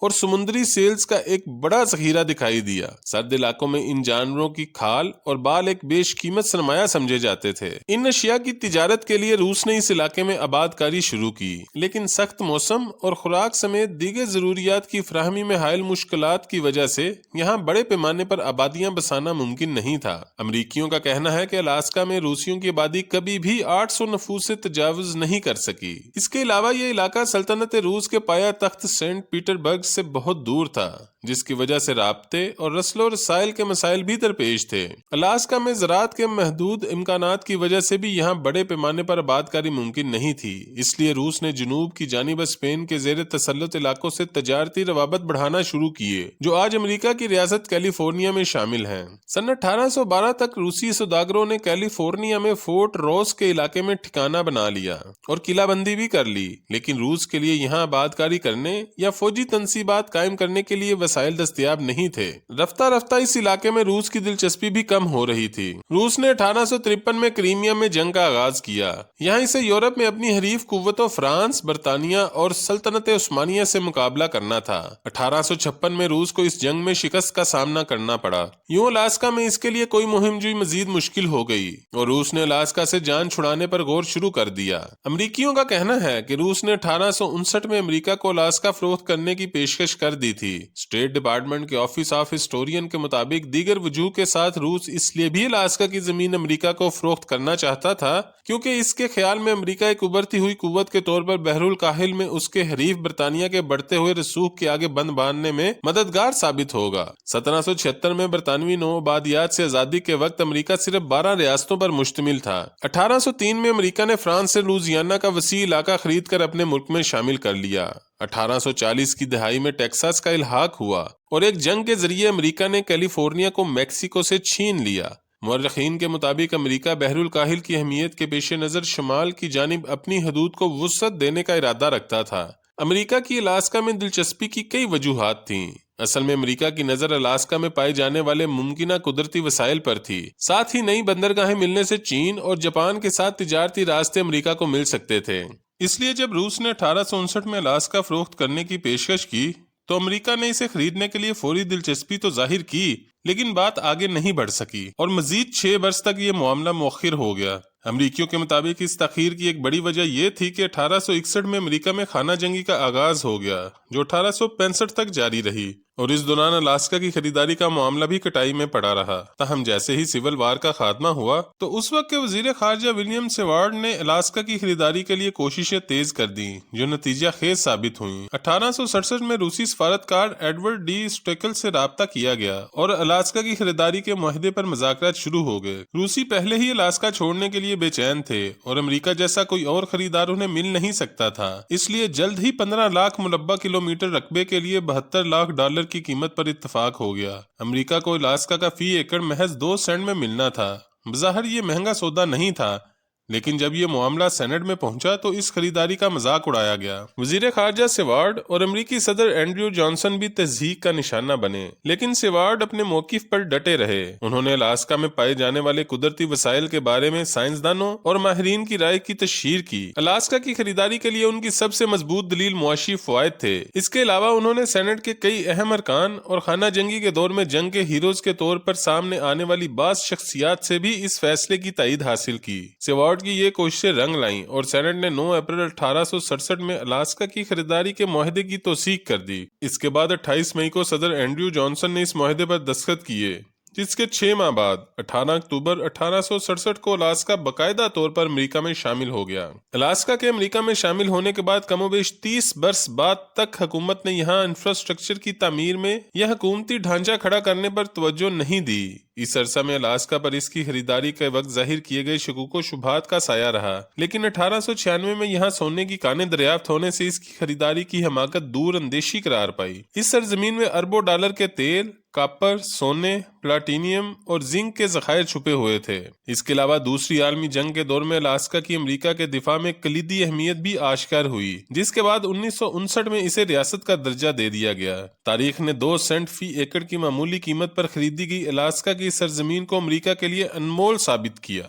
اور سمندری سیلز کا ایک بڑا ذخیرہ دکھائی دیا۔ سرد علاقوں میں ان جانوروں کی کھال اور بال ایک بیش قیمت سرمایہ سمجھے جاتے تھے۔ ان اشیاء کی تجارت کے لیے روس نے اس علاقے میں آباد کاری شروع کی، لیکن سخت موسم اور خوراک سمیت دیگر ضروریات کی فراہمی میں حائل مشکلات کی وجہ سے یہاں بڑے پیمانے پر آبادیاں بسانا ممکن نہیں تھا۔ امریکیوں کا کہنا ہے کہ الاسکا میں روسیوں کی آبادی کبھی بھی 800 نفوس سے تجاوز نہیں کر سکی۔ اس کے علاوہ یہ علاقہ سلطنت روس کے پایہ تخت سینٹ پیٹر برگ سے بہت دور تھا، جس کی وجہ سے رابطے اور رسل و رسائل کے مسائل بھی درپیش تھے۔ الاسکا میں زراعت کے محدود امکانات کی وجہ سے بھی یہاں بڑے پیمانے پر آباد کاری ممکن نہیں تھی، اس لیے روس نے جنوب کی جانب اسپین کے زیر تسلط علاقوں سے تجارتی روابط بڑھانا شروع کیے، جو آج امریکہ کی ریاست کیلیفورنیا میں شامل ہیں۔ سن 1812 تک روسی سوداگروں نے کیلیفورنیا میں فورٹ روس کے علاقے میں ٹھکانہ بنا لیا اور قلعہ بندی بھی کر لی، لیکن روس کے لیے یہاں آباد کاری کرنے یا فوجی تنصیبات قائم کرنے کے لیے وسائل دستیاب نہیں تھے۔ رفتہ رفتہ اس علاقے میں روس کی دلچسپی بھی کم ہو رہی تھی۔ روس نے 1853 میں کریمیا میں جنگ کا آغاز کیا۔ یہاں اسے یورپ میں اپنی حریف قوتوں فرانس، برطانیہ اور سلطنت عثمانیہ سے مقابلہ کرنا تھا۔ 1856 میں روس کو اس جنگ میں شکست کا سامنا کرنا پڑا۔ یوں الاسکا میں اس کے لیے کوئی مہم جوئی مزید مشکل ہو گئی اور روس نے الاسکا سے جان چھڑانے پر غور شروع کر دیا۔ امریکیوں کا کہنا ہے کہ روس نے 1859 میں امریکہ کو الاسکا فروخت کرنے کی پیشکش کر دی تھی۔ اسٹیٹ ڈپارٹمنٹ کے آفس آف ہسٹورین کے مطابق دیگر وجوہ کے ساتھ روس اس لیے بھی الاسکا کی زمین امریکہ کو فروخت کرنا چاہتا تھا کیونکہ اس کے خیال میں امریکہ ایک ابھرتی ہوئی قوت کے طور پر بحر الکاہل میں اس کے حریف برطانیہ کے بڑھتے ہوئے رسوخ کے آگے بند باندھنے میں مددگار ثابت ہوگا۔ 1776 میں برطانوی نو آبادیات سے آزادی کے وقت امریکہ صرف 12 ریاستوں پر مشتمل تھا۔ 1803 میں امریکہ نے فرانس سے لوزیانا کا وسیع علاقہ خرید کر اپنے ملک میں شامل کر لیا۔ 1840 کی دہائی میں ٹیکساس کا الحاق ہوا اور ایک جنگ کے ذریعے امریکہ نے کیلیفورنیا کو میکسیکو سے چھین لیا۔ مورخین کے مطابق امریکہ بحر الکاہل کی اہمیت کے پیش نظر شمال کی جانب اپنی حدود کو وسعت دینے کا ارادہ رکھتا تھا۔ امریکہ کی الاسکا میں دلچسپی کی کئی وجوہات تھیں۔ اصل میں امریکہ کی نظر الاسکا میں پائے جانے والے ممکنہ قدرتی وسائل پر تھی، ساتھ ہی نئی بندرگاہیں ملنے سے چین اور جاپان کے ساتھ تجارتی راستے امریکہ کو مل سکتے تھے۔ اس لیے جب روس نے 1859 میں الاسکا فروخت کرنے کی پیشکش کی تو امریکہ نے اسے خریدنے کے لیے فوری دلچسپی تو ظاہر کی، لیکن بات آگے نہیں بڑھ سکی اور مزید 6 برس تک یہ معاملہ مؤخر ہو گیا۔ امریکیوں کے مطابق اس تاخیر کی ایک بڑی وجہ یہ تھی کہ 1861 میں امریکہ میں خانہ جنگی کا آغاز ہو گیا جو 1865 تک جاری رہی، اور اس دوران الاسکا کی خریداری کا معاملہ بھی کٹائی میں پڑا رہا۔ تاہم جیسے ہی سول وار کا خاتمہ ہوا تو اس وقت کے وزیر خارجہ ولیم سیوارڈ نے الاسکا کی خریداری کے لیے کوششیں تیز کر دیں جو نتیجہ خیز ثابت ہوئیں۔ 1867 میں روسی سفارتکار ایڈورڈ ڈی اسٹیکل سے رابطہ کیا گیا اور الاسکا کی خریداری کے معاہدے پر مذاکرات شروع ہو گئے۔ روسی پہلے ہی الاسکا چھوڑنے کے لیے بے چین تھے اور امریکہ جیسا کوئی اور خریدار انہیں مل نہیں سکتا تھا، اس لیے جلد ہی 15 لاکھ مربع کلومیٹر رقبے کے لیے $72 لاکھ کی قیمت پر اتفاق ہو گیا۔ امریکہ کو الاسکا کا فی ایکڑ محض 2 سینٹ میں ملنا تھا۔ بظاہر یہ مہنگا سودا نہیں تھا، لیکن جب یہ معاملہ سینٹ میں پہنچا تو اس خریداری کا مذاق اڑایا گیا۔ وزیر خارجہ سیوارڈ اور امریکی صدر اینڈریو جانسن بھی تضحیک کا نشانہ بنے، لیکن سیوارڈ اپنے موقف پر ڈٹے رہے۔ انہوں نے الاسکا میں پائے جانے والے قدرتی وسائل کے بارے میں سائنسدانوں اور ماہرین کی رائے کی تشہیر کی۔ الاسکا کی خریداری کے لیے ان کی سب سے مضبوط دلیل معاشی فوائد تھے۔ اس کے علاوہ انہوں نے سینٹ کے کئی اہم ارکان اور خانہ جنگی کے دور میں جنگ کے ہیروز کے طور پر سامنے آنے والی بعض شخصیات سے بھی اس فیصلے کی تائید حاصل کی۔ سیوارڈ کی یہ کوششیں رنگ لائیں اور سینٹ نے 9 اپریل 1867 میں الاسکا کی خریداری کے معاہدے کی توثیق کر دی۔ اس کے بعد 28 مئی کو صدر اینڈریو جانسن نے اس معاہدے پر دستخط کیے، جس کے 6 ماہ بعد 18 اکتوبر 1867 کو الاسکا باقاعدہ طور پر امریکہ میں شامل ہو گیا۔ الاسکا کے امریکہ میں شامل ہونے کے بعد کم و بیش 30 برس بعد تک حکومت نے یہاں انفراسٹرکچر کی تعمیر میں یا حکومتی ڈھانچہ کھڑا کرنے پر توجہ نہیں دی۔ اس عرصہ میں الاسکا پر اس کی خریداری کے وقت ظاہر کیے گئے شکوک و شبہات کا سایہ رہا، لیکن 1896 میں یہاں سونے کی کانیں دریافت ہونے سے اس کی خریداری کی حماقت دور اندیشی قرار پائی۔ اس سرزمین میں اربوں ڈالر کے تیل، کاپر، سونے، پلاٹینیم اور زنک کے ذخائر چھپے ہوئے تھے۔ اس کے علاوہ دوسری عالمی جنگ کے دور میں الاسکا کی امریکہ کے دفاع میں کلیدی اہمیت بھی آشکار ہوئی، جس کے بعد 1959 میں اسے ریاست کا درجہ دے دیا گیا۔ تاریخ نے 2 سینٹ فی ایکڑ کی معمولی قیمت پر خریدی گئی الاسکا کی سرزمین کو امریکہ کے لیے انمول ثابت کیا۔